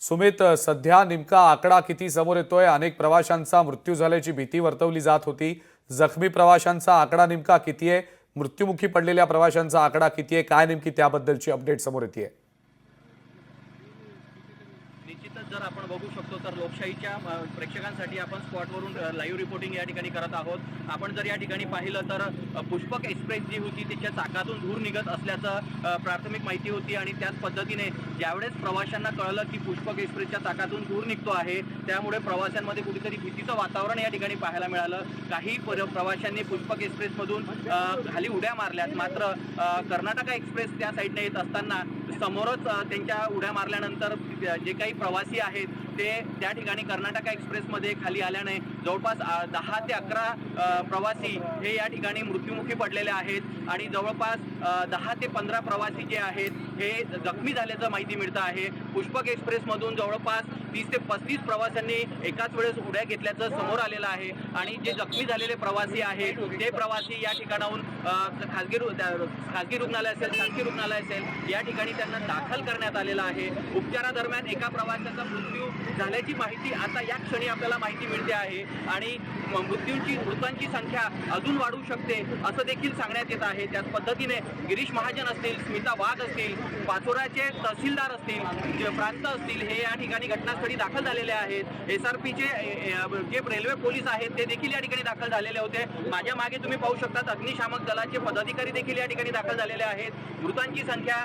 सुमित, सध्या नेमका आकडा किती समोर येतोय? अनेक प्रवाशांचा मृत्यू झाल्याची भीती वर्तवली जात होती। जखमी प्रवाशांचा आकडा नेमका किती आहे? मृत्युमुखी पडलेल्या प्रवाशांचा आकडा किती आहे? काय नेमकी त्याबद्दलची अपडेट समोर येते? निश्चितच जर आपण बघू शकतो तर लोकशाहीच्या प्रेक्षकांसाठी आपण स्पॉटवरून लाईव्ह रिपोर्टिंग या ठिकाणी करत आहोत। आपण जर या ठिकाणी पाहिलं तर पुष्पक एक्सप्रेस जी होती त्याच्या चाकातून धूर निघत असल्याचं प्राथमिक माहिती होती आणि त्याच पद्धतीने ज्यावेळेस प्रवाशांना कळलं की पुष्पक एक्सप्रेसच्या चाकातून धूर निघतो आहे त्यामुळे प्रवाशांमध्ये कुठेतरी भीतीचं वातावरण या ठिकाणी पाहायला मिळालं। काही प्रवाशांनी पुष्पक एक्सप्रेसमधून खाली उड्या मारल्यात, मात्र कर्नाटका एक्सप्रेस त्या साईडने येत असताना समोरच त्यांच्या उड्या मारल्यानंतर जे काही प्रवासी आहेत ते त्या ठिकाणी कर्नाटका एक्सप्रेसमध्ये खाली आल्याने जवळपास 10 ते 11 प्रवासी हे या ठिकाणी मृत्युमुखी पडलेले आहेत आणि जवळपास 10 ते 15 प्रवासी जे आहेत हे जखमी झाल्याचं माहिती मिळतं आहे। पुष्पक एक्सप्रेसमधून जवळपास 30 ते 35 प्रवाशांनी एकाच वेळेस उड्या घेतल्याचं समोर आलेलं आहे आणि जे जखमी झालेले प्रवासी आहेत ते प्रवासी या ठिकाणाहून खासगी रुग्णालय असेल, शासकीय रुग्णालय असेल या ठिकाणी त्यांना दाखल करण्यात आलेलं आहे। उपचारादरम्यान एका प्रवाशाचा मृत्यू झाल्याची माहिती आता या क्षणी आपल्याला माहिती मिळते आहे आणि मृतांची संख्या अजून वाढू शकते असं देखील सांगण्यात येत आहे। त्याच पद्धतीने गिरीश महाजन असतील, स्मिता वाघ असतील, पाचोऱ्याचे तहसीलदार असतील, प्रांत असतील हे या ठिकाणी घटनास्थळी दाखल झालेले आहेत। SRPचे जे रेल्वे पोलीस आहेत ते देखील या ठिकाणी दाखल झालेले होते। माझ्या मागे तुम्ही पाहू शकता अग्निशामक दलाचे पदाधिकारी देखील या ठिकाणी दाखल झालेले आहेत। मृतांची संख्या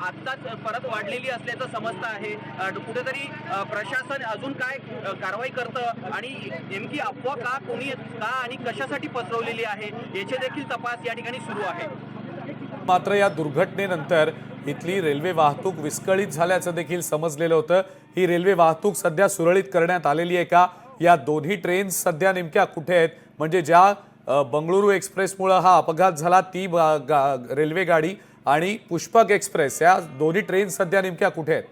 आत्ताच परत वाढलेली असल्याचं समजतं आहे। कुठेतरी प्रशासन अजून काय कारवाई करतं आणि नेमकी अफवा का आणि कशासाठी पसरवलेली आहे याचे देखील तपास या ठिकाणी सुरू आहे। मात्र या दुर्घटनेनंतर इथली रेल्वे वाहतूक विस्कळीत झाल्याचं देखील समजलेलं होतं। ही रेल्वे वाहतूक सध्या सुरळीत करण्यात आलेली आहे का? या दोन्ही ट्रेन्स सध्या नेमक्या कुठे आहेत? म्हणजे ज्या बंगळुरू एक्सप्रेसमुळे हा अपघात झाला ती रेल्वे गाडी आणि पुष्पक एक्सप्रेस या दोन्ही ट्रेन सध्या नेमक्या कुठे आहेत?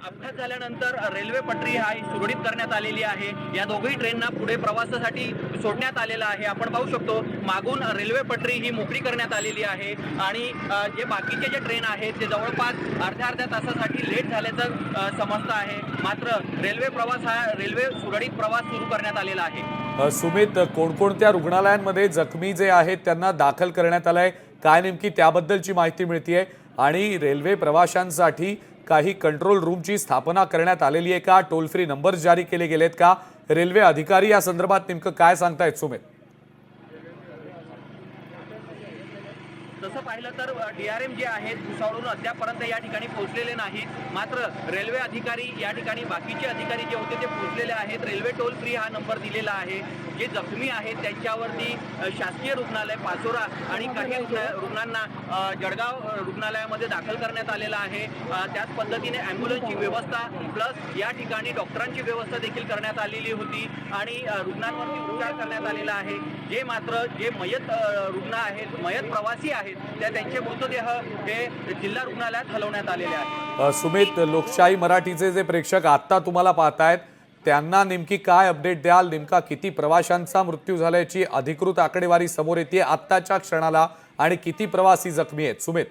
अपघात झाल्यानंतर रेल्वे पटरी हा सुरळीत करण्यात आलेली आहे। या दोघही ट्रेनना पुढे प्रवासासाठी सोडण्यात आलेलं आहे। आपण पाहू शकतो मागून रेल्वे पटरी ही मोकळी करण्यात आलेली आहे आणि जे बाकीचे जे ट्रेन आहेत ते जवळपास अर्ध्या तासासाठी लेट झाल्याचं समजतं आहे। मात्र रेल्वे सुरळीत प्रवास सुरू करण्यात आलेला आहे। सुमित, कोणकोणत्या रुग्णालयांमध्ये जखमी जे आहेत त्यांना दाखल करण्यात आलंय? काय नेमकी त्याबद्दलची माहिती मिळतीये? आणि रेल्वे प्रवाशांसाठी काही कंट्रोल रूमची स्थापना करण्यात आलेली आहे का? टोल फ्री नंबर जारी केले गेलेत का? रेल्वे अधिकारी या संदर्भात नेमकं काय सांगतायत सुमित? तसं पाहिलं तर DRM जे आहेत भुसावळून अद्यापर्यंत या ठिकाणी पोहोचलेले नाहीत। मात्र रेल्वे अधिकारी या ठिकाणी बाकीचे अधिकारी जे होते ते पोहोचलेले आहेत। रेल्वे टोल फ्री हा नंबर दिलेला आहे। जे जखमी आहेत त्यांच्यावरती शासकीय रुग्णालय पाचोरा आणि काही रुग्णांना जळगाव रुग्णालयामध्ये दाखल करण्यात आलेलं आहे। त्याच पद्धतीने ॲम्ब्युलन्सची व्यवस्था प्लस या ठिकाणी डॉक्टरांची व्यवस्था देखील करण्यात आलेली होती आणि रुग्णांवरती उपचार करण्यात आलेला आहे। जे मयत रुग्ण आहेत, मयत प्रवासी आहेत त्यांचे मृतदेह हे जिल्हा रुग्णालयात हलवण्यात आलेले आहेत। सुमित, लोकशाही मराठीचे जे प्रेक्षक आता तुम्हाला पाहतायत त्यांना नेमकी काय अपडेट द्याल? नेमका किती प्रवाशांचा मृत्यू झाल्याची अधिकृत आकडेवारी समोर येते आत्ताच्या क्षणाला आणि किती प्रवासी जखमी आहेत? सुमित,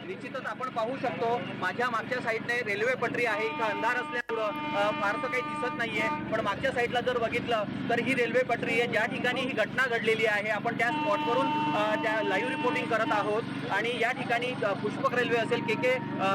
निश्चितच आपण पाहू शकतो माझ्या मागच्या साईडने रेल्वे पटरी आहे। इथं अंधार असल्यामुळं फारसं काही दिसत नाहीये, पण मागच्या साईडला जर बघितलं तर ही रेल्वे पटरी आहे ज्या ठिकाणी ही घटना घडलेली आहे। आपण त्या स्पॉटवरून त्या लाईव्ह रिपोर्टिंग करत आहोत आणि या ठिकाणी पुष्पक रेल्वे असेल, KK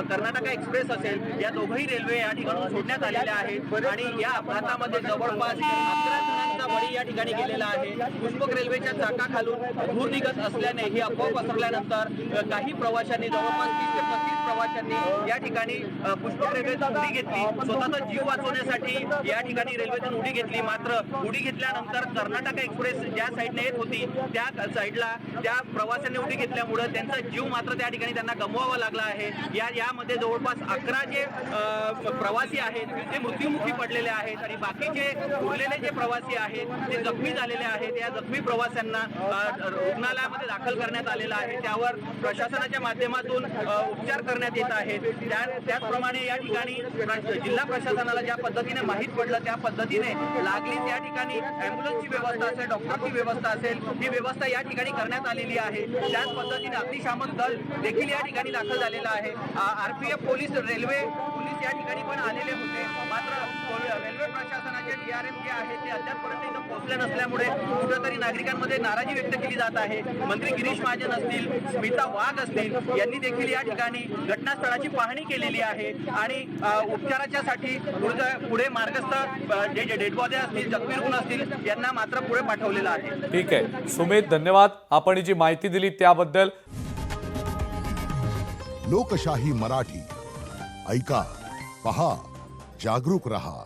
कर्नाटका एक्सप्रेस असेल या दोघंही रेल्वे या ठिकाणी सोडण्यात आलेल्या आहेत आणि या अपघातामध्ये जवळपास 11 जणांचा बळी या ठिकाणी गेलेला आहे। पुष्पक रेल्वेच्या चाकाखालून धूर निघत असल्याने ही अफवा पसरल्यानंतर काही प्रवाशांनी जवळपास 30 ते 35 प्रवाशांनी या ठिकाणी पुष्पक रेल्वेतून उडी घेतली। स्वतःचा जीव वाचवण्यासाठी या ठिकाणी रेल्वेतून उडी घेतली। मात्र उडी घेतल्यानंतर कर्नाटका एक्सप्रेस ज्या साईडने येत होती त्या साईडला त्या प्रवाशांनी उडी घेतल्यामुळे त्यांचा जीव मात्र त्या ठिकाणी त्यांना गमवावा लागला आहे। यामध्ये जवळपास 11 जे प्रवासी आहेत ते मृत्युमुखी पडलेले आहेत आणि बाकीचे उरलेले जे प्रवासी आहेत ते जखमी झालेले आहेत। या जखमी प्रवाशांना रुग्णालयामध्ये दाखल करण्यात आलेलं आहे। त्यावर प्रशासनाच्या माध्यमातून उपचार करण्यात येत आहेत। त्याचप्रमाणे या ठिकाणी जिल्हा प्रशासनाला ज्या पद्धतीने माहीत पडलं त्या पद्धतीने लागली त्या ठिकाणी अँब्युलन्सची व्यवस्था असेल, डॉक्टरची व्यवस्था असेल, ही व्यवस्था या ठिकाणी करण्यात आलेली आहे. त्याच पद्धतीने अग्निशामक दल देखील या ठिकाणी दाखल झालेलं आहे. आरपीएफ पोलीस, रेल्वे पोलीस या ठिकाणी पण आलेले होते. मात्र रेल्वे प्रशासनाचे DRM जे आहे ते अद्यापपर्यंत इथं पोहोचले नसल्यामुळे कुठेतरी नागरिकांमध्ये नाराजी व्यक्त केली जात आहे. मंत्री गिरीश महाजन असतील, स्मिता वाघ असतील, यांनी देखील या ठिकाणी घटनास्थळाची पाहणी केलेली आहे आणि उपचाराच्यासाठी पुढे मार्गस्थ जे डेड बॉडी असतील, जखमी रुग्ण असतील, यांना मात्र पुढे पाठवलेलं आहे. ठीक आहे सुमित, धन्यवाद आपण जी माहिती दिली त्याबद्दल. लोकशाही मराठी ऐका, पहा, जागरूक रहा.